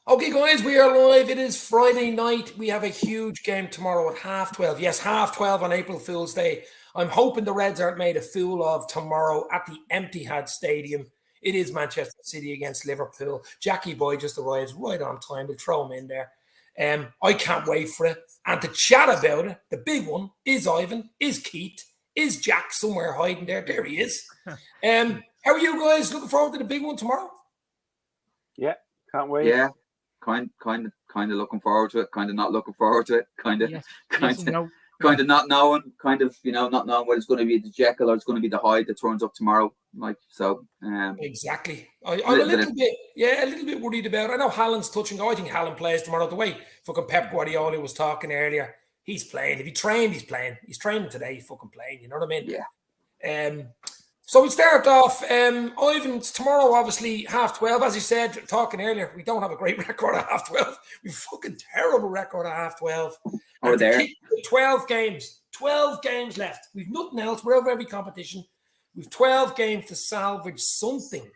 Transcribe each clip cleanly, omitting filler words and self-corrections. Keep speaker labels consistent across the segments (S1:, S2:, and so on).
S1: Okay, guys, we are live. It is Friday night. We have a huge game tomorrow at 12:30. Yes, 12:30 on April Fool's Day. I'm hoping the Reds aren't made a fool of tomorrow at the Etihad Stadium. It is Manchester City against Liverpool. Jackie Boy just arrives right on time. We'll throw him in there. I can't wait for it. And to chat about it, the big one is Ivan, is Keith, is Jack somewhere hiding there. There he is. How are you guys? Looking forward to the big one tomorrow?
S2: Yeah, can't wait.
S3: Yeah, kind of looking forward to it. Kind of not looking forward to it. Kind of not knowing. Not knowing whether it's going to be the Jekyll or it's going to be the Hyde that turns up tomorrow.
S1: Exactly. I'm a little bit worried about it. I know Haaland's touching. I think Haaland plays tomorrow. The way fucking Pep Guardiola was talking earlier, he's playing. If he trained, he's playing. He's training today. He's fucking playing. You know what I mean?
S3: Yeah.
S1: So we start off, Ivan, tomorrow, obviously, 12:30. As you said, talking earlier, we don't have a great record at 12:30. We've fucking terrible record at 12:30.
S3: Over there.
S1: 12 games left. We've nothing else. We're over every competition. We've 12 games to salvage something,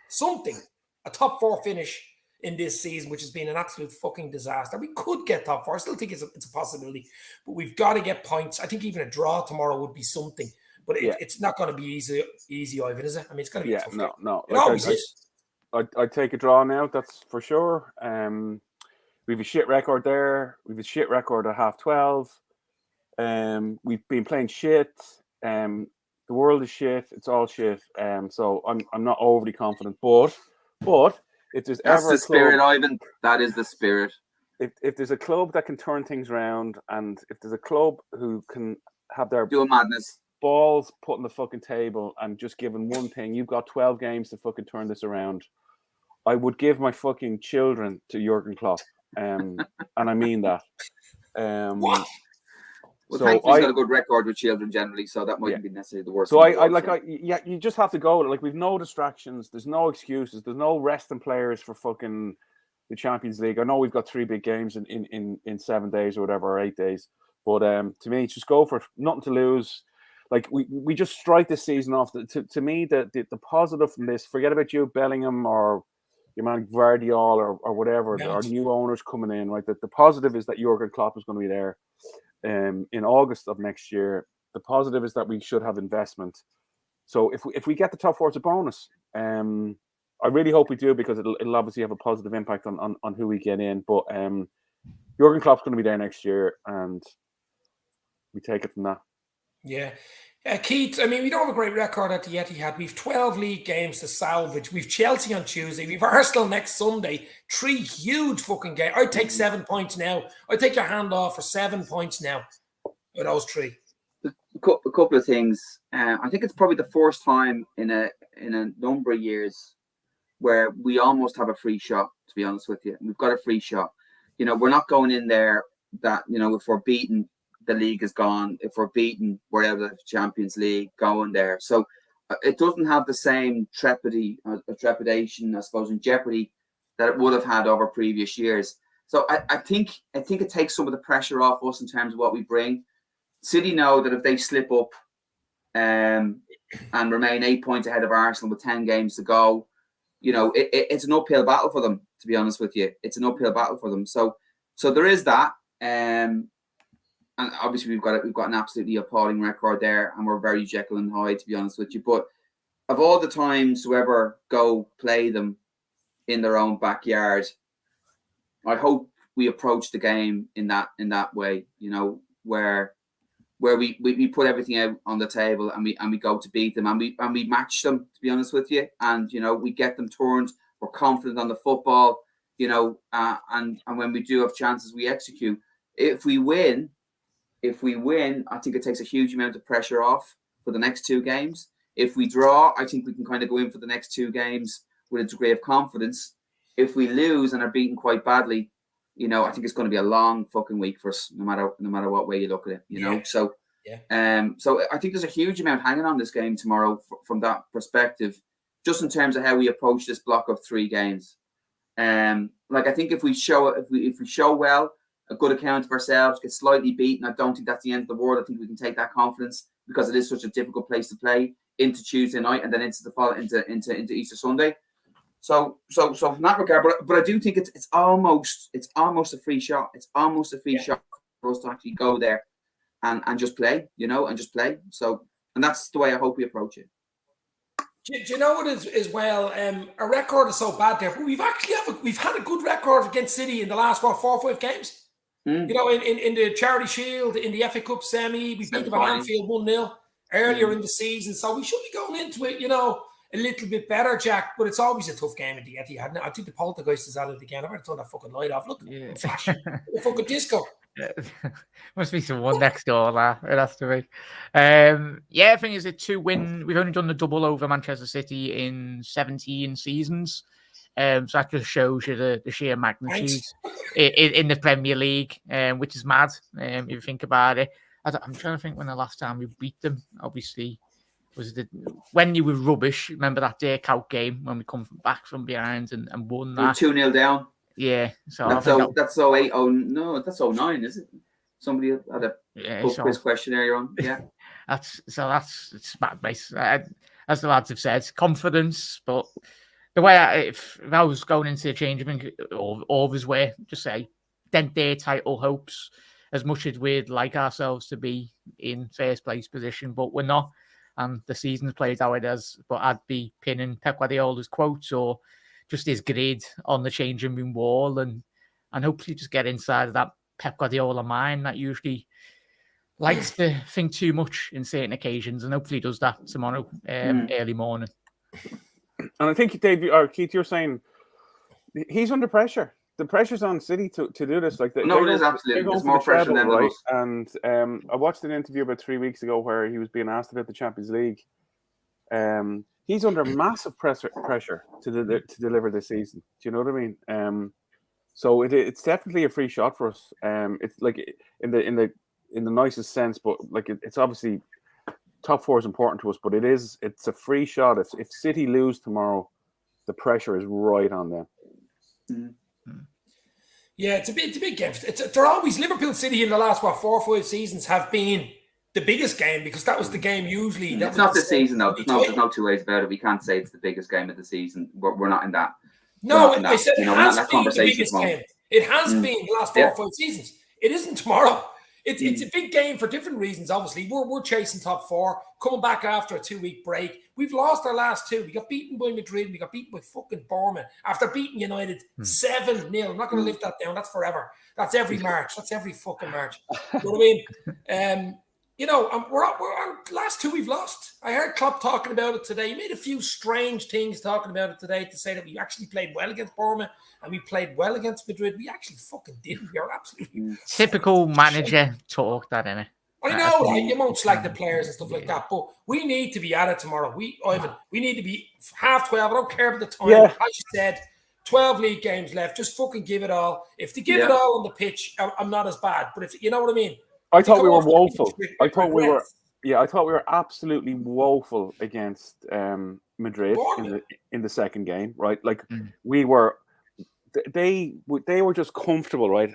S1: a top 4 finish in this season, which has been an absolute fucking disaster. We could get top 4. I still think it's a possibility, but we've got to get points. I think even a draw tomorrow would be something. But it's not going to be easy, Ivan, is it? I mean, it's going to be a tough game.
S2: No.
S1: It always is.
S2: I'd take a draw now, that's for sure. We have a shit record there. We have a shit record at 12:30. We've been playing shit. The world is shit. It's all shit. So I'm not overly confident. But if there's ever
S3: the spirit, Ivan. That is the spirit.
S2: If there's a club that can turn things around, and if there's a club who can have their
S3: do a madness
S2: balls put on the fucking table and just given one thing, you've got 12 games to fucking turn this around, I would give my fucking children to Jurgen Klopp. And I mean that.
S3: Well, thankfully he's got a good record with children generally, so that mightn't be necessarily the worst.
S2: So you just have to go. Like, we've no distractions, there's no excuses, there's no resting players for fucking the Champions League. I know we've got 3 big games in 7 days or whatever, or 8 days, but to me, it's just go for nothing to lose. Like, we just strike this season off. To me, the positive from this, forget about you, Bellingham, or your man Gvardiol, or whatever, our new owners coming in, right? The positive is that Jurgen Klopp is going to be there in August of next year. The positive is that we should have investment. So if we get the top 4, it's a bonus. I really hope we do, because it'll obviously have a positive impact on who we get in. But Jurgen Klopp's going to be there next year, and we take it from that.
S1: Yeah. Keith, I mean, we don't have a great record at the Etihad. We've 12 league games to salvage. We've Chelsea on Tuesday. We've Arsenal next Sunday. 3 huge fucking games. I'd take 7 points now. I'd take your hand off for 7 points now with those 3.
S3: A couple of things. I think it's probably the first time in a number of years where we almost have a free shot, to be honest with you. We've got a free shot. We're not going in there that, if we're beaten, the league is gone. If we're beaten, we're out of the Champions League, going there. So it doesn't have the same trepidation, I suppose, and jeopardy that it would have had over previous years. So I think it takes some of the pressure off us in terms of what we bring. City know that if they slip up and remain 8 points ahead of Arsenal with 10 games to go, it's an uphill battle for them, to be honest with you. It's an uphill battle for them. So there is that. And obviously we've got an absolutely appalling record there, and we're very Jekyll and Hyde, to be honest with you. But of all the times to ever go play them in their own backyard, I hope we approach the game in that way, where we put everything out on the table and we go to beat them, and we match them, to be honest with you, and we get them turned. We're confident on the football, and when we do have chances, we execute. If we win, I think it takes a huge amount of pressure off for the next 2 games. If we draw, I think we can kind of go in for the next 2 games with a degree of confidence. If we lose and are beaten quite badly, I think it's going to be a long fucking week for us, no matter what way you look at it, know. So I think there's a huge amount hanging on this game tomorrow from that perspective, just in terms of how we approach this block of 3 games. I think if we show well, a good account of ourselves, get slightly beaten, I don't think that's the end of the world. I think we can take that confidence, because it is such a difficult place to play, into Tuesday night and then into Easter Sunday. So from that regard, but I do think it's almost a free shot. It's almost a free shot for us to actually go there and just play, and just play. So, and that's the way I hope we approach it.
S1: Do you know what is as well? Our record is so bad there, but we've had a good record against City in the last 4 or 5 games. In the Charity Shield, in the FA Cup semi, we beat them at Anfield 1-0 earlier in the season. So we should be going into it, a little bit better, Jack. But it's always a tough game at the Etihad. I think the Poltergeist is at it again. I better turn that fucking light off. Look, flash, the fucking disco.
S4: Must be someone next door there. It has to be. I think it's a 2-win. We've only done the double over Manchester City in 17 seasons. So that just shows you the sheer magnitude in the Premier League, which is mad if you think about it. I'm trying to think when the last time we beat them. Obviously, was when you were rubbish. Remember that Dirk out game when we come back from behind and won that
S3: 2-0 down.
S4: Yeah, so
S3: that's 08. Oh no, that's 09, is it? Somebody had a quiz question earlier on. Yeah,
S4: it's mad, mate. As the lads have said, confidence. But the way if I was going into the change room, always way just say dent their title hopes as much as we'd like ourselves to be in first place position, but we're not. And the season's played how it is. But I'd be pinning Pep Guardiola's quotes or just his grid on the changing room wall and hopefully just get inside of that Pep Guardiola mind that usually likes to think too much in certain occasions, and hopefully does that tomorrow early morning.
S2: And I think, Dave or Keith, you're saying he's under pressure. The pressure's on City to do this. Like,
S3: it is absolutely. There's more pressure than
S2: right. And I watched an interview about 3 weeks ago where he was being asked about the Champions League. He's under massive pressure to deliver this season. Do you know what I mean? So it's definitely a free shot for us. It's like in the nicest sense, but like it's obviously top 4 is important to us. But it's a free shot. If City lose tomorrow, the pressure is right on them.
S3: Mm-hmm.
S1: Yeah, it's a big game. They're always Liverpool City in the last 4 or 5 seasons have been the biggest game because that was the game usually.
S3: It's not the season though. There's no two ways about it. We can't say it's the biggest game of the season. We're not in that.
S1: No, I said it has been the biggest game. It has been the last 4 or 5 seasons. It isn't tomorrow. It's a big game for different reasons. Obviously, we're chasing top 4, coming back after a 2-week break. We've lost our last 2. We got beaten by Madrid. We got beaten by fucking Bournemouth after beating United 7-0. I'm not going to lift that down. That's forever. That's every March. That's every fucking March. You know what I mean? We're on last 2 we've lost. I heard Klopp talking about it today. He made a few strange things talking about it today to say that we actually played well against Bournemouth and we played well against Madrid. We actually fucking didn't. We are absolutely
S4: typical manager talk, that innit?
S1: I know, right? You won't slag the players and stuff like that, but we need to be at it tomorrow. We need to be 12:30. I don't care about the time.
S2: Yeah.
S1: As you said, 12 league games left. Just fucking give it all. If they give it all on the pitch, I'm not as bad. But if you know what I mean.
S2: I thought we were woeful. I thought we were absolutely woeful against Madrid in the second game, right? Like we were, they were just comfortable, right?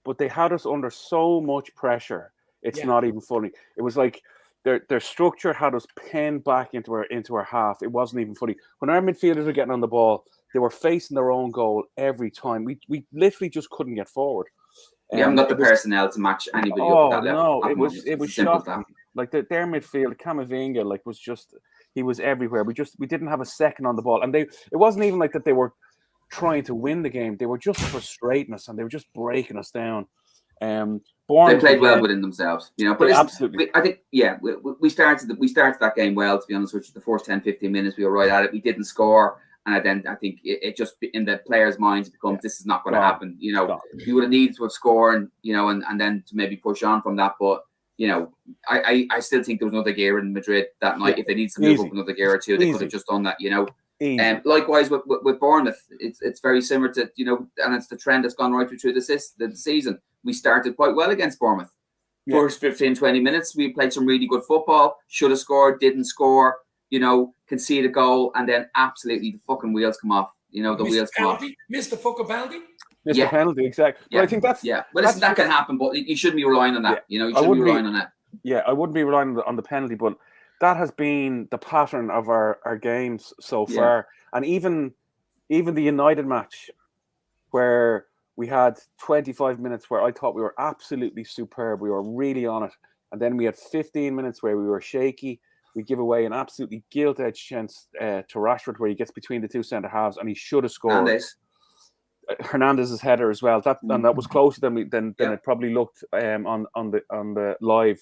S2: But they had us under so much pressure. It's not even funny. It was like their structure had us pinned back into our half. It wasn't even funny. When our midfielders were getting on the ball, they were facing their own goal every time. We literally just couldn't get forward.
S3: You haven't got the personnel to match anybody up at that level.
S2: No, it was shocking. Like their midfield, Camavinga, he was everywhere. We didn't have a second on the ball, and it wasn't even like that they were trying to win the game. They were just frustrating us, and they were just breaking us down. They
S3: played well within themselves, But
S2: absolutely,
S3: I think we started that game well. To be honest with you, the first 10-15 minutes we were right at it. We didn't score. And then I think it just in the players' minds becomes this is not going to happen. You would have needed to have scored, and then to maybe push on from that. But I still think there was another gear in Madrid that night. If they need to move up another gear or two, they could have just done that. Likewise with Bournemouth, it's very similar to and it's the trend that's gone right through the season. We started quite well against Bournemouth. First 15-20 minutes, we played some really good football. Should have scored, didn't score. Concede a goal, and then absolutely the fucking wheels come off. Wheels come off.
S1: Missed the fucking penalty.
S2: Missed the penalty, exactly.
S3: Yeah.
S2: But I think that's
S3: But listen, that can happen, but you shouldn't be relying on that. You shouldn't be relying on that.
S2: Yeah, I wouldn't be relying on the penalty, but that has been the pattern of our games so far. And even even the United match, where we had 25 minutes where I thought we were absolutely superb. We were really on it. And then we had 15 minutes where we were shaky. We give away an absolutely gilt-edged chance to Rashford, where he gets between the two centre halves, and he should have scored. Hernandez's header as well. And that was closer than it probably looked on the live.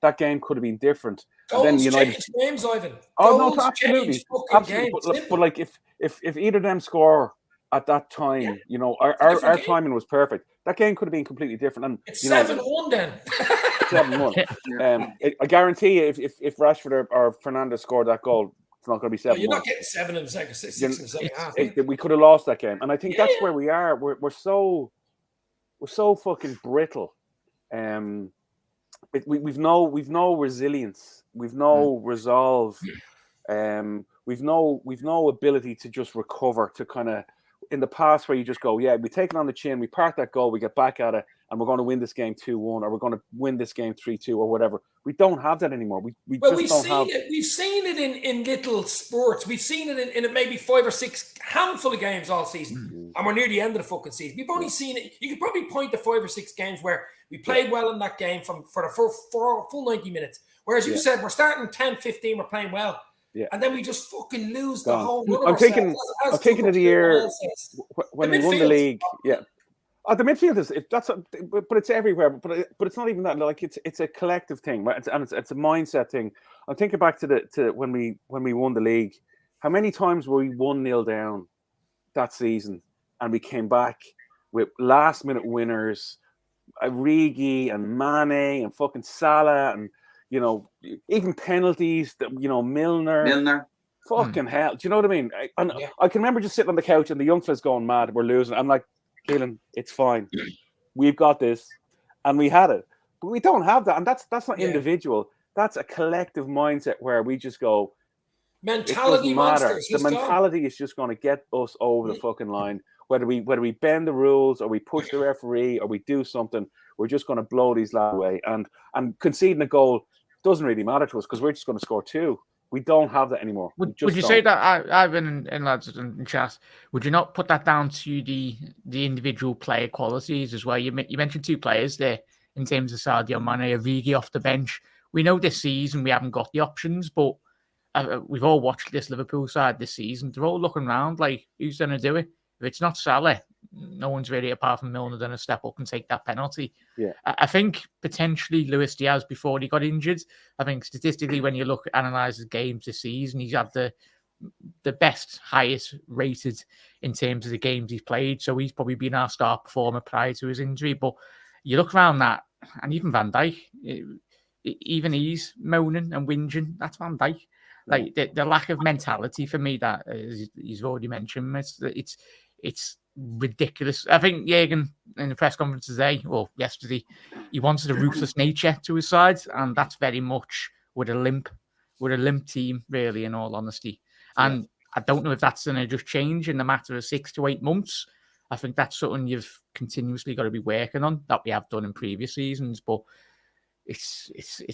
S2: That game could have been different.
S1: Goals
S2: then United
S1: change games, Ivan.
S2: No, absolutely. But if either of them score at that time, our timing was perfect. That game could have been completely different. And
S1: it's 7-1 then.
S2: 7-1. I guarantee you, if Rashford or Fernandes scored that goal, it's not going to be 7-1.
S1: You're not getting 7 in the second, 6 in the second half.
S2: We could have lost that game, and I think that's where we are. We're so fucking brittle. We've no resilience. We've no resolve. We've no ability to just recover, to kind of, in the past where you just go, we take it on the chin, we park that goal, we get back at it, and we're going to win this game 2-1, or we're going to win this game 3-2, or whatever. We don't have that anymore. We've
S1: seen it in little sports. We've seen it in maybe 5 or 6 handful of games all season, and we're near the end of the fucking season. We've only seen it. You could probably point to 5 or 6 games where we played well in that game for the full 90 minutes. Whereas you said we're starting 10, 15, we're playing well. Yeah. And then we just fucking lose the whole run.
S2: I'm thinking of the year when we won the league. Yeah. The midfield is but it's everywhere. But it's not even that. Like it's a collective thing, right? It's a mindset thing. I'm thinking back to when we won the league. How many times were we 1-0 down that season, and we came back with last minute winners, Origi and Mane and fucking Salah, and even penalties. Milner. Fucking hell. Do you know what I mean? I can remember just sitting on the couch and the young fellas going mad. We're losing. I'm like, Keelan, it's fine. We've got this. And we had it. But we don't have that. And that's not individual. That's a collective mindset where we just go,
S1: mentality monsters.
S2: The mentality is just going to get us over the fucking line. Whether we bend the rules, or we push the referee, or we do something, we're just going to blow these lads away. And conceding a goal doesn't really matter to us, because we're just going to score 2. We don't have that anymore.
S4: Would you say that, Ivan and lads in chat, would you not put that down to the individual player qualities as well? You mentioned 2 players there in terms of Sadio Mane, Origi off the bench. We know this season we haven't got the options, but we've all watched this Liverpool side this season. They're all looking around like, who's going to do it? If it's not Salah, no one's really, apart from Milner, going to step up and take that penalty.
S2: Yeah,
S4: I think potentially Luis Diaz before he got injured. I think statistically, when you analyze his games this season, he's had the best, highest rated in terms of the games he's played. So he's probably been our star performer prior to his injury. But you look around that, and even Van Dijk, even he's moaning and whinging. That's Van Dijk. Like the lack of mentality for me that he's already mentioned. It's ridiculous. I think Jürgen in the press conference today, or yesterday, he wanted a ruthless nature to his side, and that's very much with a limp team, really, in all honesty. And I don't know if that's going to just change in the matter of 6 to 8 months. I think that's something you've continuously got to be working on, that we have done in previous seasons, but it's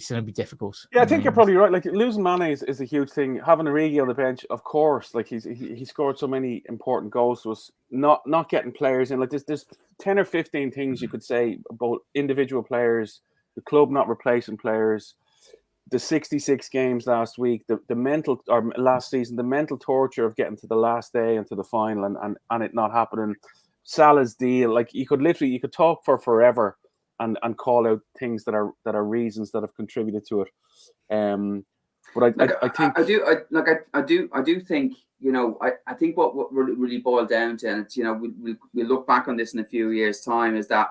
S4: going to be difficult.
S2: Yeah, I think you're probably right. Like, losing Mane is a huge thing. Having Origi on the bench, of course. Like, he scored so many important goals to us. Not getting players in. Like, there's 10 or 15 things you could say about individual players, the club not replacing players, the 66 games last week, the mental, or last season, the mental torture of getting to the last day and to the final and it not happening. Salah's deal, like, you could talk for forever and call out things that are reasons that have contributed to it. But I do think, I think what really boiled down to, and it's, we look back on this in a few years' time, is that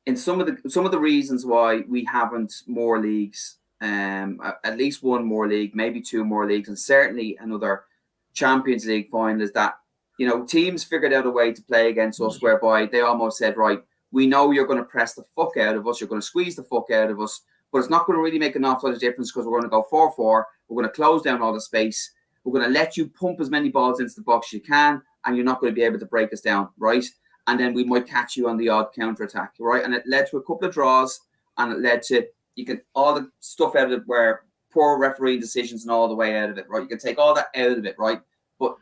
S2: in some of the reasons why we haven't more leagues, at least one more league, maybe 2 more leagues, and certainly another Champions League final, is that teams figured out a way to play against us whereby they almost said, right, we know you're going to press the fuck out of us, you're going to squeeze the fuck out of us, but it's not going to really make an awful lot of difference, because we're going to go 4-4, we're going to close down all the space, we're going to let you pump as many balls into the box as you can, and you're not going to be able to break us down, right? And then we might catch you on the odd counter-attack, right? And it led to a couple of draws, and it led to, you can, all the stuff out of it where poor refereeing decisions and all the way out of it, right? You can take all that out of it, right? But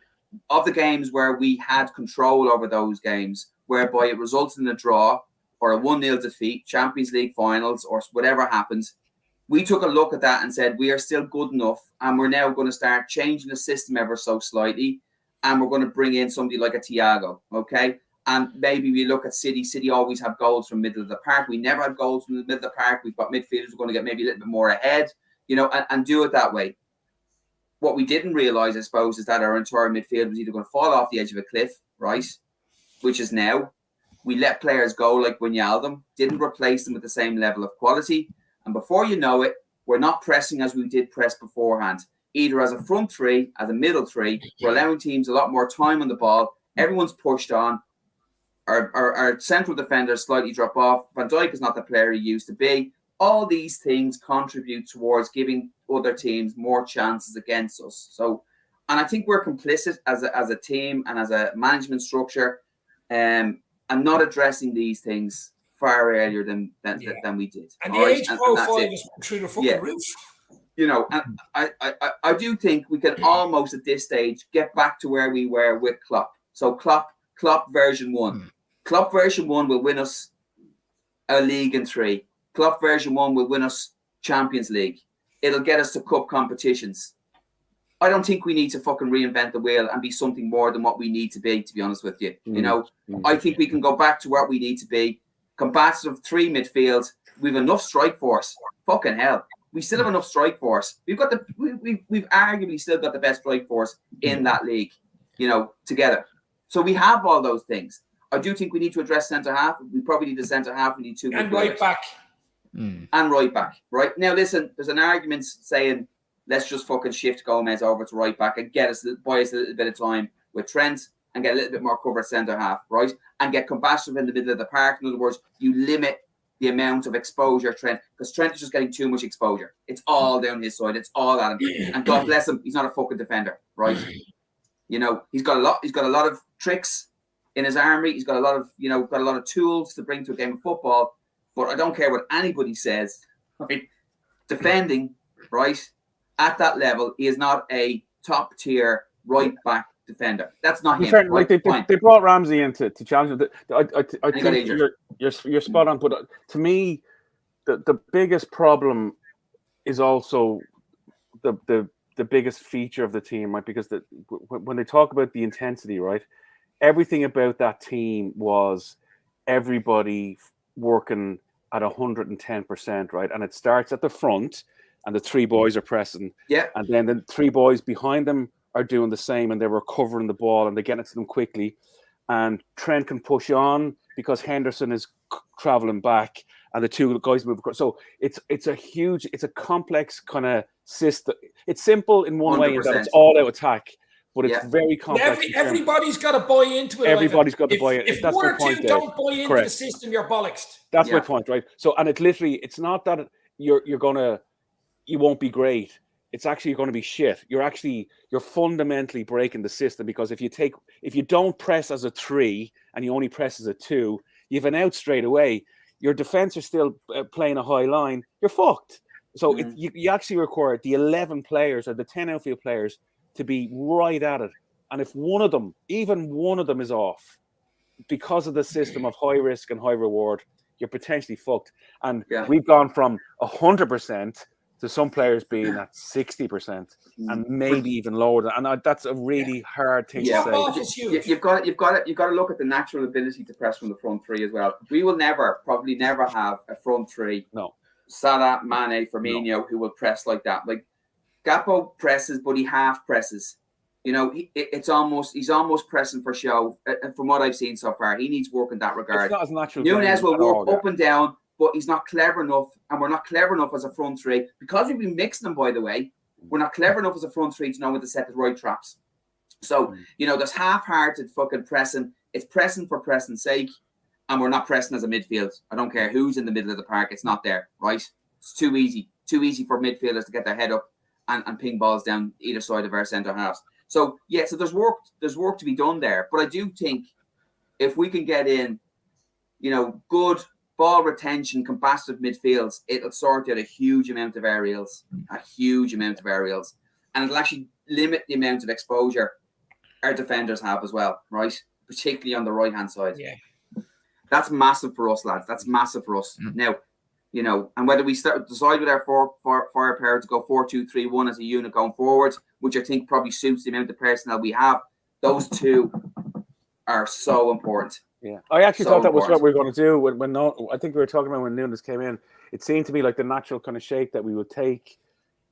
S3: of the games where we had control over those games, whereby it resulted in a draw or a 1-0 defeat, Champions League finals, or whatever happens, we took a look at that and said, we are still good enough, and we're now going to start changing the system ever so slightly, and we're going to bring in somebody like a Thiago, okay? And maybe we look at City. City always have goals from middle of the park. We never had goals from the middle of the park. We've got midfielders we're going to get maybe a little bit more ahead, and do it that way. What we didn't realise, I suppose, is that our entire midfield was either going to fall off the edge of a cliff, right? Which is now. We let players go like Wijnaldum, didn't replace them with the same level of quality. And before you know it, we're not pressing as we did press beforehand. Either as a front three, as a middle three, we're allowing teams a lot more time on the ball. Everyone's pushed on. Our central defenders slightly drop off. Van Dijk is not the player he used to be. All these things contribute towards giving other teams more chances against us. So, and I think we're complicit as a team and as a management structure, and not addressing these things far earlier than we did.
S1: And the age profile is through the fucking roof.
S3: And I do think we can almost at this stage get back to where we were with Klopp. So Klopp version 1. Klopp version 1 will win us a league in 3. Klopp version 1 will win us Champions League. It'll get us to cup competitions. I don't think we need to fucking reinvent the wheel and be something more than what we need to be honest with you. I think we can go back to where we need to be. Combative 3 midfield. We've enough strike force. Fucking hell. We still have enough strike force. We've arguably still got the best strike force in that league, together. So we have all those things. I do think we need to address centre half. We probably need a centre half. We need 2
S1: and right back.
S3: And right back. Right now, listen. There's an argument saying let's just fucking shift Gomez over to right back and buy us a little bit of time with Trent and get a little bit more cover at centre half, right? And get combative in the middle of the park. In other words, you limit the amount of exposure Trent, because Trent is just getting too much exposure. It's all down his side. It's all at him. And God bless him, he's not a fucking defender, right? He's got a lot of tricks in his armory. He's got a lot of tools to bring to a game of football. But I don't care what anybody says, right? Defending, right, at that level, he is not a top tier right back defender. That's not him.
S2: Fair, right? They brought Ramsey in to challenge him. I think you're spot on. But to me, the biggest problem is also the biggest feature of the team, right? Because when they talk about the intensity, right, everything about that team was everybody working at 110%, right? And it starts at the front, and the 3 boys are pressing.
S3: Yeah.
S2: And then the 3 boys behind them are doing the same, and they're recovering the ball and they get it to them quickly. And Trent can push on because Henderson is traveling back, and the 2 guys move across. So it's a complex kind of system. It's simple in one 100%. Way in that it's all out attack, but it's very complex.
S1: Everybody's got to buy into it.
S2: Everybody's got to buy in.
S1: If 1 or 2 don't buy into the system, you're bollocksed.
S2: That's my point, right? So, and it's not that you won't be great. It's actually going to be shit. You're fundamentally breaking the system, because if you don't press as a 3 and you only press as a 2, you've an out straight away. Your defense are still playing a high line. You're fucked. So you actually require the 11 players or the 10 outfield players to be right at it. And if even one of them is off because of the system of high risk and high reward, you're potentially fucked. And we've gone from 100% to some players being at 60% and maybe even lower. And that's a really hard thing to say.
S3: You've got to look at the natural ability to press from the front 3 as well. We will probably never have a front 3.
S2: No.
S3: Salah, Mane, Firmino, who will press like that. Like Gakpo presses, but he half presses. He's almost pressing for show. From what I've seen so far, he needs work in that regard.
S2: It's not as natural.
S3: Nunez will work up and down, but he's not clever enough, and we're not clever enough as a front 3 because we've been mixing them. By the way, we're not clever enough as a front 3 to know when to set the right traps. So there's half-hearted fucking pressing. It's pressing for pressing's sake, and we're not pressing as a midfield. I don't care who's in the middle of the park; it's not there, right? It's too easy for midfielders to get their head up and ping balls down either side of our centre halves. So so there's work to be done there. But I do think if we can get in, good ball retention, combative midfields, it'll sort out a huge amount of aerials, and it'll actually limit the amount of exposure our defenders have as well, right? Particularly on the right-hand side.
S1: Yeah.
S3: That's massive for us, lads. That's massive for us. Now, you know, and whether we decide with our firepower to go 4-2-3-1 as a unit going forward, which I think probably suits the amount of personnel we have, those two are so important.
S2: Yeah, I actually thought that was what we were going to do when I think we were talking about when Nunes came in. It seemed to be like the natural kind of shape that we would take.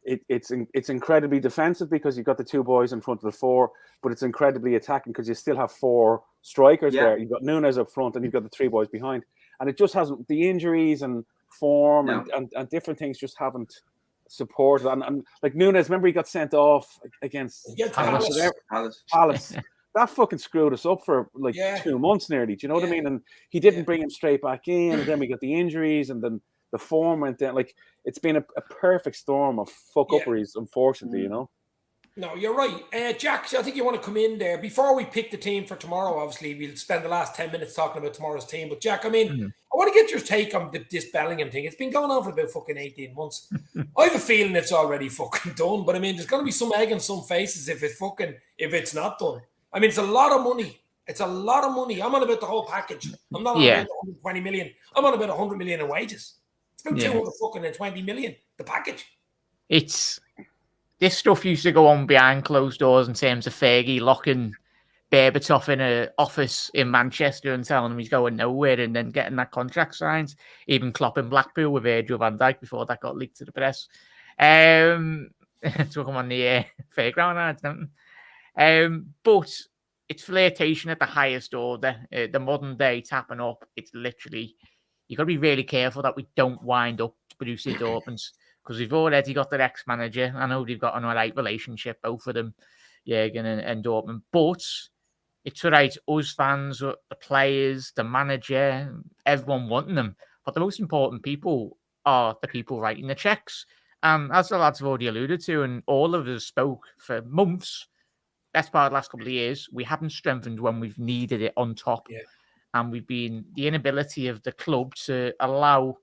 S2: It's incredibly defensive because you've got the two boys in front of the four, but it's incredibly attacking because you still have four strikers there. You've got Nunes up front and you've got the three boys behind, and it just hasn't, the injuries and form and different things just haven't supported. And like Nunes, remember he got sent off against Palace. That fucking screwed us up for like 2 months nearly. Do you know what I mean? And he didn't bring him straight back in, and then we got the injuries, and then the form went down. Like, it's been a perfect storm of fuck-upperies, unfortunately, you know?
S1: No, you're right. Jack, I think you want to come in there. Before we pick the team for tomorrow, obviously, we'll spend the last 10 minutes talking about tomorrow's team. But, Jack, I mean, I want to get your take on this Bellingham thing. It's been going on for about fucking 18 months. I have a feeling it's already fucking done. But, I mean, there's going to be some egg on some faces if it's not done. I mean, it's a lot of money. It's a lot of money. I'm on about the whole package. I'm not on about 120 million. I'm on about 100 million in wages. It's about 220 million, the package.
S4: This stuff used to go on behind closed doors in terms of Fergie locking Berbatov in an office in Manchester and telling him he's going nowhere and then getting that contract signed. Even Klopp in Blackpool with Virgil van Dijk before that got leaked to the press. Took him on the fairground ads, don't they? But it's flirtation at the highest order. The modern day tapping up, it's literally, you've got to be really careful that we don't wind up Borussia Dortmund, because we've already got their ex-manager. I know they've got an all right relationship, both of them, Jurgen and Dortmund, but it's all right, us fans, the players, the manager, everyone wanting them. But the most important people are the people writing the checks. As the lads have already alluded to, and all of us spoke for months, best part of the last couple of years, we haven't strengthened when we've needed it on top. Yeah. And we've been the inability of the club to allow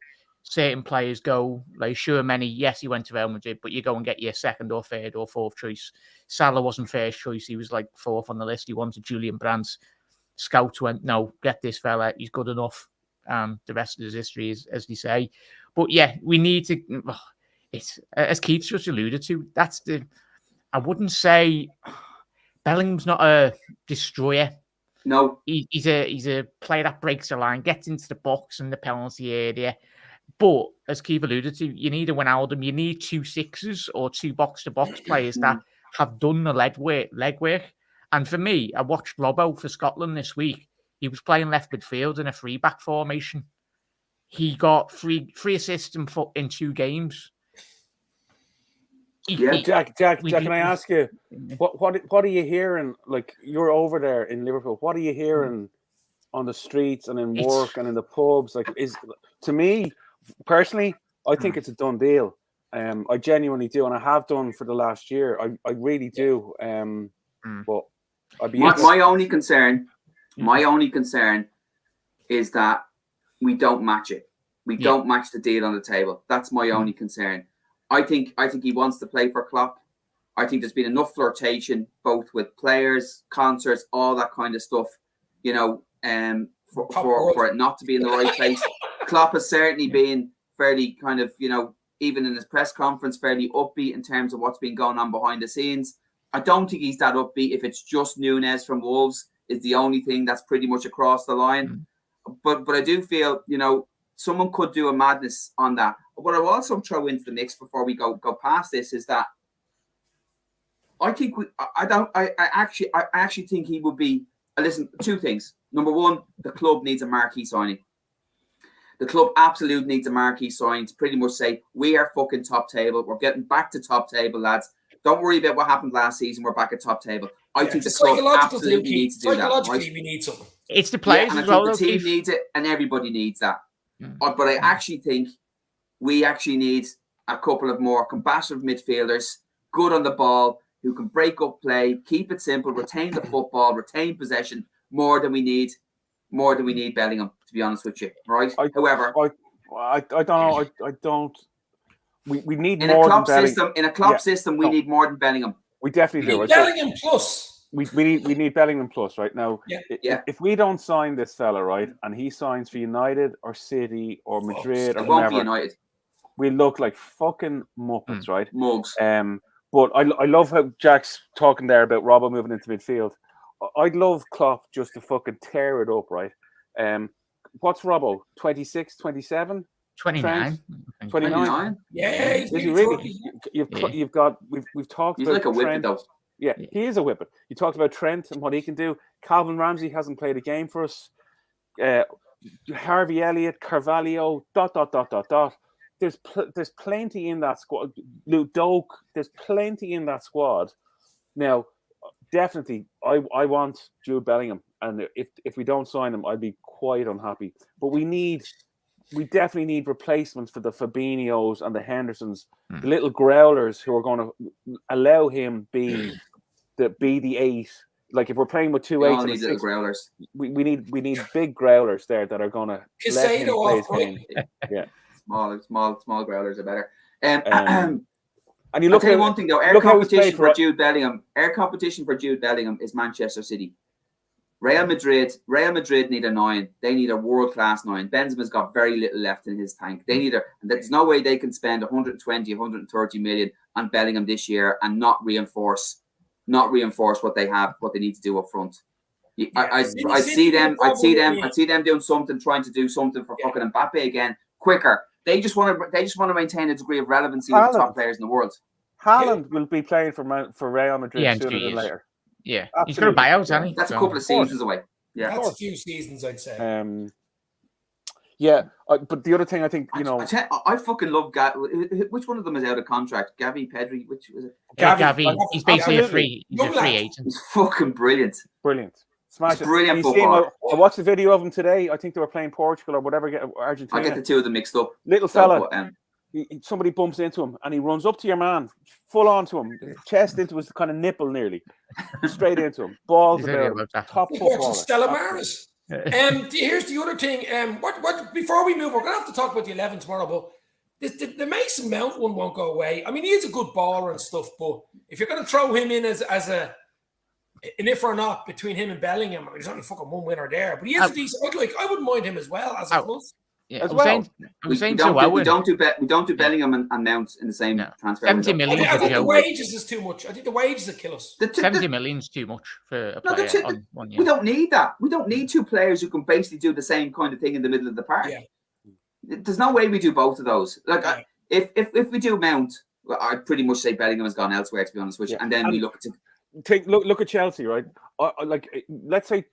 S4: certain players go. Like, sure, many, yes, he went to Real Madrid, but you go and get your second or third or fourth choice. Salah wasn't first choice. He was like fourth on the list. He wanted Julian Brandt. Scouts went, no, get this fella. He's good enough. The rest of his history is, as they say. But yeah, we need to, it's, as Keith's just alluded to, I wouldn't say Bellingham's not a destroyer.
S3: No,
S4: he's a player that breaks the line, gets into the box and the penalty area. But as Keith alluded to, you need a Wijnaldum, you need 2 sixes or 2 box-to-box players that have done the legwork. And for me, I watched Robbo for Scotland this week. He was playing left midfield in a 3-back formation. He got three assists in 2 games.
S2: Jack, can I ask you, what are you hearing? Like, you're over there in Liverpool. What are you hearing on the streets and in work and in the pubs? Like, to me personally, I think it's a done deal. I genuinely do, and I have done for the last year. I really do. But I'd be
S3: my only concern is that we don't match it. We don't match the deal on the table. That's my only concern. I think he wants to play for Klopp. I think there's been enough flirtation, both with players, concerts, all that kind of stuff, you know, for it not to be in the right place. Klopp has certainly been fairly kind of, you know, even in his press conference, fairly upbeat in terms of what's been going on behind the scenes. I don't think he's that upbeat if it's just Nunes from Wolves is the only thing that's pretty much across the line. But I do feel, you know, someone could do a madness on that. What I will also throw into the mix before we go past this is that I think I actually think he would be. Listen, 2 things. Number 1, the club needs a marquee signing. The club absolutely needs a marquee signing to pretty much say we are fucking top table. We're getting back to top table, lads. Don't worry about what happened last season. We're back at top table. I think the club absolutely needs to do that. Right?
S1: We need something.
S4: It's the players
S3: and
S4: as well.
S3: I think the team needs it, and everybody needs that. But I actually think we actually need a couple of more combative midfielders, good on the ball, who can break up play, keep it simple, retain the football, retain possession more than we need Bellingham, to be honest with you. Right? However,
S2: I don't know. I don't. We need
S3: in
S2: more
S3: a Klopp
S2: than
S3: system. In a Klopp system, we need more than Bellingham.
S2: We definitely do.
S1: Bellingham plus
S2: we need Bellingham plus right now.
S1: Yeah.
S2: If we don't sign this fella, right, and he signs for United or City or Madrid or
S3: It won't be
S2: whomever,
S3: United.
S2: we look like fucking muppets, right?
S3: Mugs.
S2: But I love how Jack's talking there about Robbo moving into midfield. I'd love Klopp just to fucking tear it up, right? What's Robbo? 26, 27?
S4: 29.
S2: 29?
S1: Yeah,
S2: Is he really? We've talked
S3: He's
S2: about
S3: like a whippet,
S2: Trent.
S3: though.
S2: Yeah, he is a whippet. You talked about Trent and what he can do. Calvin Ramsey hasn't played a game for us. Harvey Elliott, Carvalho, ... There's plenty in that squad. Luke Doak, there's plenty in that squad. Now, definitely, I want Jude Bellingham, and if we don't sign him, I'd be quite unhappy. But we definitely need replacements for the Fabinhos and the Hendersons, the little growlers who are going to allow him be the 8. Like if we're playing with 2 8s and
S3: need little growlers.
S2: We need big growlers there that are going to let him play his game. Yeah.
S3: Small growlers are better.
S2: And you look
S3: I'll tell you one thing though, our competition for Jude Bellingham is Manchester City. Real Madrid need a 9. They need a world-class 9. Benzema's got very little left in his tank. They need and there's no way they can spend 120, 130 million on Bellingham this year and not reinforce what they need to do up front. I'd see them doing something, trying to do something for fucking Mbappe again quicker. They just want to maintain a degree of relevancy with the top players in the world.
S2: Haaland will be playing for Real Madrid sooner than later.
S4: Yeah, absolutely. He's got a buyout, hasn't he?
S3: That's a couple of seasons away. Yeah,
S1: that's a few seasons, I'd say.
S2: But the other thing I think,
S3: I fucking love which one of them is out of contract? Gavi, Pedri, which was it?
S4: Gavi. He's basically a free agent.
S3: He's fucking brilliant.
S2: Smash it.
S3: Brilliant football.
S2: I watched the video of him today. I think they were playing Portugal or whatever, Argentina.
S3: I get the two of them mixed up.
S2: Little fella. Somebody bumps into him and he runs up to your man, full on to him, chest into his kind of nipple nearly, straight into him. Balls about top footballer.
S1: Stella Maris. Here's the other thing. What before we move, we're gonna have to talk about the 11 tomorrow. But the Mason Mount one won't go away. I mean, he is a good baller and stuff, but if you're gonna throw him in as an if or not between him and Bellingham, there's only fucking one winner there. But he is a decent. I wouldn't mind him as well as a plus.
S4: Yeah, we
S3: don't do Bellingham and Mount in the same transfer.
S4: 70 million.
S1: I think the wages is too much. I think the wages will kill us.
S4: 70 million is too much for a player on 1 year.
S3: We don't need that. We don't need two players who can basically do the same kind of thing in the middle of the park. Yeah. There's no way we do both of those. If we do Mount, I'd pretty much say Bellingham has gone elsewhere, to be honest with you. And then we look
S2: at Chelsea, right? Let's say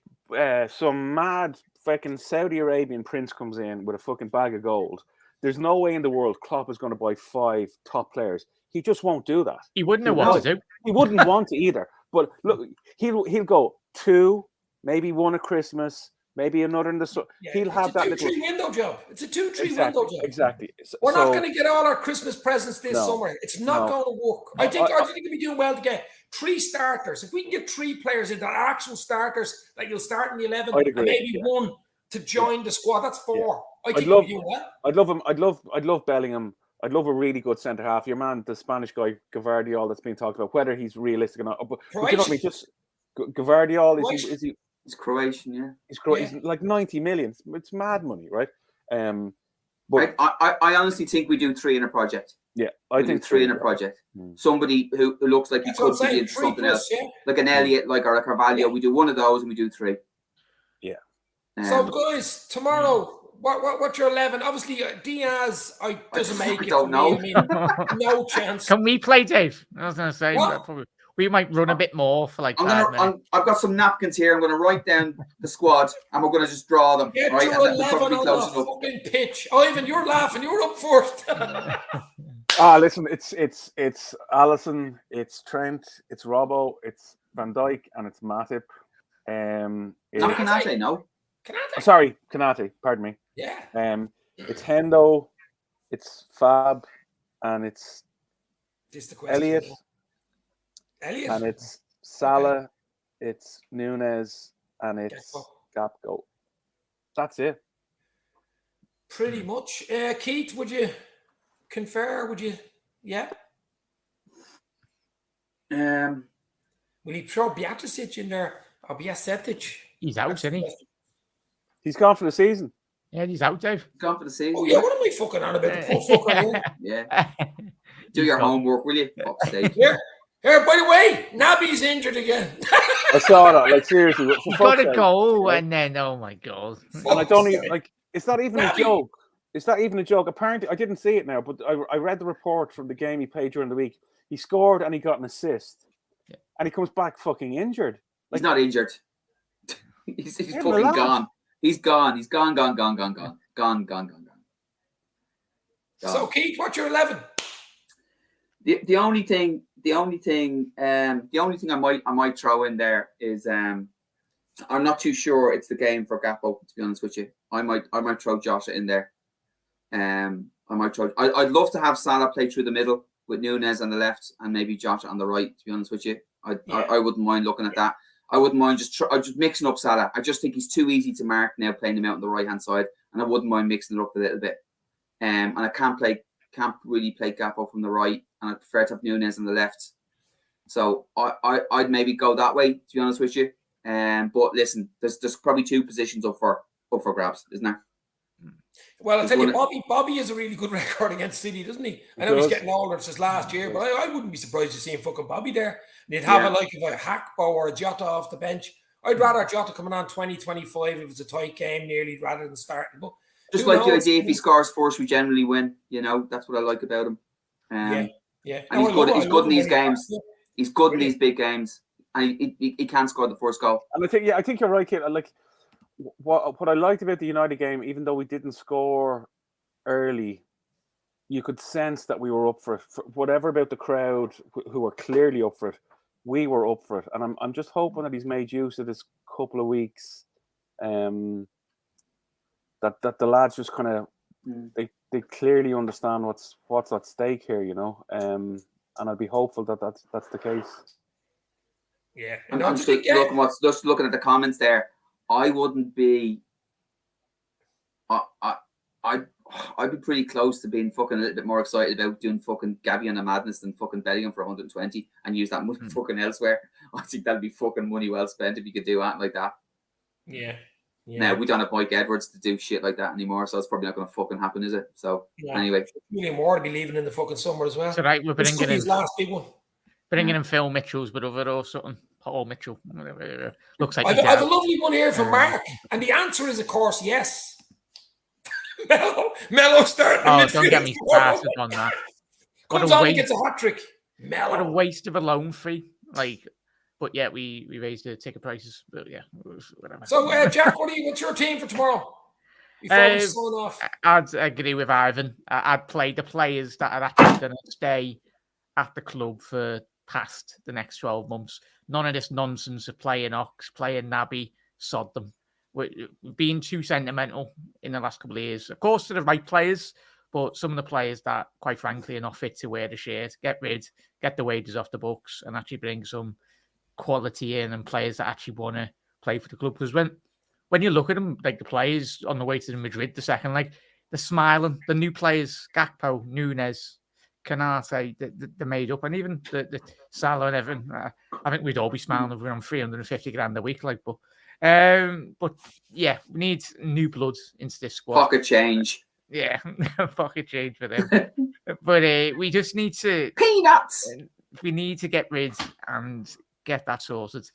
S2: some mad fucking Saudi Arabian prince comes in with a fucking bag of gold. There's no way in the world Klopp is going to buy 5 top players. He just won't do that.
S4: He wouldn't have wanted to.
S2: He wouldn't want to either. But look, he'll go 2, maybe 1 at Christmas, maybe another in the summer. He'll have that little
S1: 2-3 window job. It's a 2-3 window job.
S2: Exactly.
S1: We're not going to get all our Christmas presents this summer. It's not going to work. I think we'll be doing well to get 3 starters. If we can get 3 players in that are actual starters, like you'll start in the 11 and maybe 1 to join the squad, that's 4. I think we'll do well.
S2: I'd love him. I'd love Bellingham. I'd love a really good centre half. Your man, the Spanish guy Gvardiol, that's being talked about, whether he's realistic or not. But you know what I mean? Just Gvardiol is he?
S3: He's Croatian, yeah.
S2: He's like 90 million. It's mad money, right?
S3: But I honestly think we do 3 in a project.
S2: Yeah,
S3: I think 3 in a project. Somebody who looks like he could be into something else, like an Elliott, like or a Carvalho. Yeah. We do 1 of those and we do 3.
S2: Yeah.
S1: So guys, tomorrow, what's your 11? Obviously, Diaz, doesn't make it. I don't know. No chance.
S4: Can we play, Dave? I was going to say we might run a bit more for like 5 minutes.
S3: I've got some napkins here. I'm going to write down the squad and we're going to just draw them.
S1: Get right? to 11 on the fucking pitch. Ivan, you're laughing. You're up first.
S2: Listen, it's Alisson, it's Trent, it's Robbo, it's Van Dijk, and it's Matip.
S3: Not Konate, no.
S1: Konate.
S2: Sorry, Konate. Pardon me.
S1: Yeah.
S2: It's Hendo, it's Fab, and it's Elliott. And it's Salah, it's Nunez, and it's Gakpo. That's it.
S1: Pretty much. Keith, would you confer? Would you? Yeah. Will he throw Bjaticic in there or Bjaticic?
S4: He's out, isn't he?
S2: He's gone for the season.
S4: Yeah, he's out, Dave.
S3: Gone for the season.
S1: Oh yeah, what am I fucking on about? The poor fucker here.
S3: Yeah. Do your homework, will you? Fuck's sake.
S1: Here, by the way, Naby's injured again.
S2: I saw that. Like seriously, for
S4: He got
S2: fuck's
S4: a
S2: sake.
S4: goal, and then oh my god!
S2: And I don't even like. It's not even a
S1: Naby.
S2: joke. It's not even a joke. Apparently, I didn't see it now, but I read the report from the game he played during the week. He scored and he got an assist, and he comes back fucking injured.
S3: He's not injured. he's
S2: Yeah,
S3: fucking
S2: relax.
S3: gone. He's gone. He's gone.
S1: So Keith, what's your 11?
S3: The only thing I might throw in there is I'm not too sure it's the game for Gakpo, to be honest with you. I might throw Jota in there. I'd love to have Salah play through the middle with Núñez on the left and maybe Jota on the right, to be honest with you. I wouldn't mind looking at that. I wouldn't mind just mixing up Salah. I just think he's too easy to mark now, playing him out on the right hand side, and I wouldn't mind mixing it up a little bit. And I can't really play Gakpo from the right, and I prefer to have Núñez on the left. So I'd maybe go that way, to be honest with you. But listen, there's probably two positions up for grabs, isn't there?
S1: Well, I'll tell you, Bobby has a really good record against City, doesn't he? I know he's getting older since last year, but I wouldn't be surprised to see him fucking Bobby there. And he'd have a Hackbo or a Jota off the bench. I'd rather Jota coming on 20-25 if it's a tight game nearly rather than starting. But
S3: just like the idea, if he scores first, we generally win. You know, that's what I like about him.
S1: Yeah.
S3: And he's good in these games. He's good in these big games, and he can score the first goal.
S2: And I think you're right, kid. Like what I liked about the United game, even though we didn't score early, you could sense that we were up for it. For whatever about the crowd who were clearly up for it, we were up for it. And I'm just hoping that he's made use of this couple of weeks. That the lads just kind of they clearly understand what's at stake here, you know. And I'd be hopeful that that's the case.
S1: Yeah,
S3: and just looking at the comments there, I wouldn't be. I'd be pretty close to being fucking a little bit more excited about doing fucking Gabby on a Madness than fucking betting him for 120 and use that money fucking elsewhere. I think that'd be fucking money well spent if you could do that like that.
S1: Yeah.
S3: Now we don't have Mike Edwards to do shit like that anymore, so it's probably not going to fucking happen, is it? So anyway,
S1: million more to be leaving in the fucking summer as well.
S4: So right, we're bringing in
S1: his last big one.
S4: Bringing in Phil Mitchell's brother or something. Paul Mitchell. Looks like
S1: I have a lovely one here from Mark, and the answer is, of course, yes. Mello starting.
S4: Oh, don't get me started on that.
S1: Comes on and gets a hat trick. Mello.
S4: What a waste of a loan fee. But yeah, we raised the ticket prices. But yeah, whatever.
S1: So, Jack, what's your team for tomorrow? Before we sign off.
S4: I'd agree with Ivan. I'd play the players that are actually going to stay at the club for past the next 12 months. None of this nonsense of playing Ox, playing Naby, sod them. We're being too sentimental in the last couple of years. Of course, to the right players, but some of the players that, quite frankly, are not fit to wear the shirt, get the wages off the books and actually bring some quality in and players that actually want to play for the club. Because when you look at them, like the players on the way to Madrid, the second leg, they're smiling. The new players, Gakpo, Núñez, Canate, they're made up. And even the Salah and everything, I think we'd all be smiling if we were on 350 grand a week. But yeah, we need new blood into this squad.
S3: Pocket change.
S4: Yeah, pocket change for them. But we just need to
S3: peanuts.
S4: We need to get rid and get that sorted.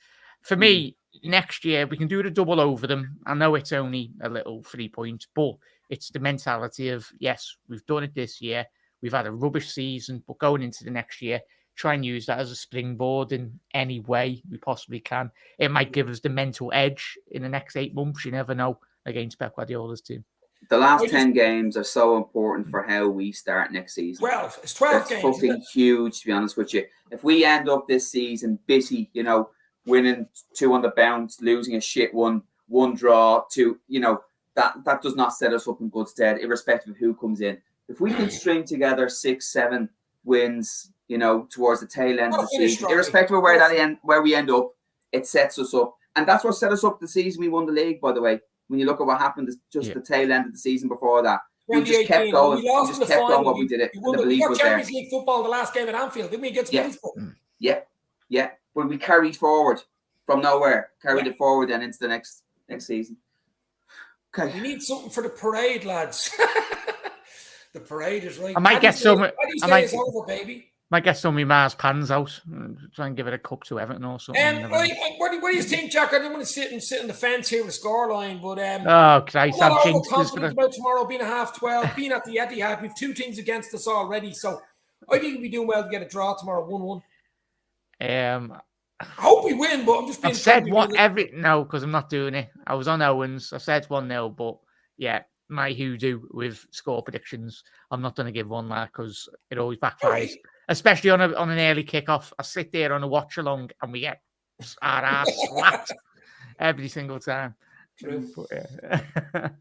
S4: For me, next year we can do the double over them. I know it's only a little 3 points, but it's the mentality of yes, we've done it this year. We've had a rubbish season, but going into the next year, try and use that as a springboard in any way we possibly can. It might give us the mental edge in the next 8 months. You never know against Pep Guardiola's team.
S3: The last 10 games are so important for how we start next season.
S1: 12. It's 12 games.
S3: It's fucking huge, to be honest with you. If we end up this season busy, you know, winning 2 on the bounce, losing a shit one draw, 2, you know, that does not set us up in good stead, irrespective of who comes in. If we can string together 6-7 wins, you know, towards the tail end of the season, irrespective of where we end up, it sets us up. And that's what set us up the season we won the league, by the way. When you look at what happened, just the tail end of the season before that. We just kept going. We just kept going what we did it.
S1: We got Champions League football the last game at Anfield, didn't we, against Middlesbrough?
S3: Yeah. when we carried forward from nowhere, carried it forward then into the next season. Okay.
S1: We need something for the parade, lads. The parade is right.
S4: I might get some.
S1: Paddy's Day is over, baby.
S4: Might get some of my Mars pans out and try and give it a cook to Everton or something.
S1: What do you think, Jack? I didn't want to sit on the fence here with the scoreline, but
S4: oh Christ,
S1: I'm not confident about tomorrow being a 12:30, being at the Etihad. We've 2 teams against us already, so I think we'll be doing well to get a draw tomorrow, 1-1.
S4: I
S1: hope we win, but I'm just being.
S4: I've said no, because I'm not doing it. I was on Owens. I said 1-0, but yeah, my hoodoo with score predictions. I'm not going to give one that because it always backfires, right. Especially on an early kickoff. I sit there on a watch along and we get our ass slapped every single time.
S1: True. But,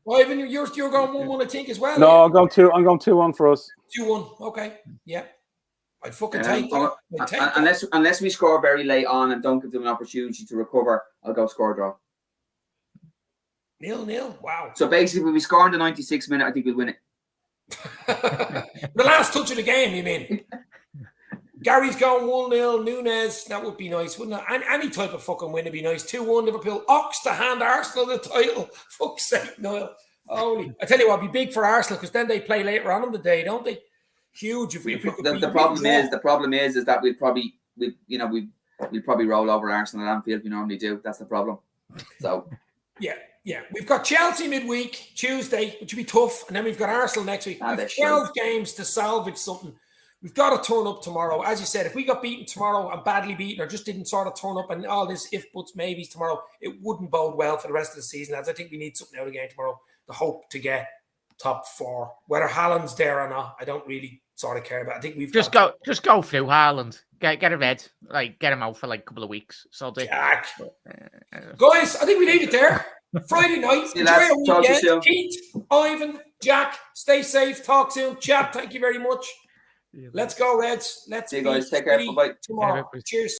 S1: Ivan, you're going 1-1, I think, as well.
S2: No, I'm going 2-1 for us.
S1: 2-1. Okay. Yeah. I'd fucking take that.
S3: Unless we score very late on and don't give them an opportunity to recover, I'll go score draw.
S1: 0-0. Wow.
S3: So basically, if we score in the 96th minute, I think we'll win it.
S1: The last touch of the game, you mean? Gary's going 1-0. Nunes, that would be nice, wouldn't it? Any type of fucking win would be nice. 2-1 Liverpool. Ox to hand Arsenal the title. Fuck's sake, Noel. Holy. I tell you what, it'd be big for Arsenal because then they play later on in the day, don't they? Huge. If we could
S3: the problem is that we'd probably roll over Arsenal at Anfield. We normally do. That's the problem. So
S1: yeah. We've got Chelsea midweek Tuesday, which will be tough, and then we've got Arsenal next week. We've 12 games to salvage something. We've got to turn up tomorrow. As you said, if we got beaten tomorrow and badly beaten, or just didn't sort of turn up and all this if buts maybes tomorrow, it wouldn't bode well for the rest of the season. As I think we need something out again tomorrow to hope to get top 4. Whether Haaland's there or not, I don't really sort of care about. I think we've
S4: just go through Haaland, get a red, like get him out for like a couple of weeks. So
S1: Jack. Guys, I think we leave it there. Friday night. Enjoy your weekend. Keith, Ivan, Jack, stay safe. Talk soon. Chat. Thank you very much. Let's go, Reds. Let's
S3: see you guys. Take care. Bye-bye.
S1: Tomorrow. Cheers.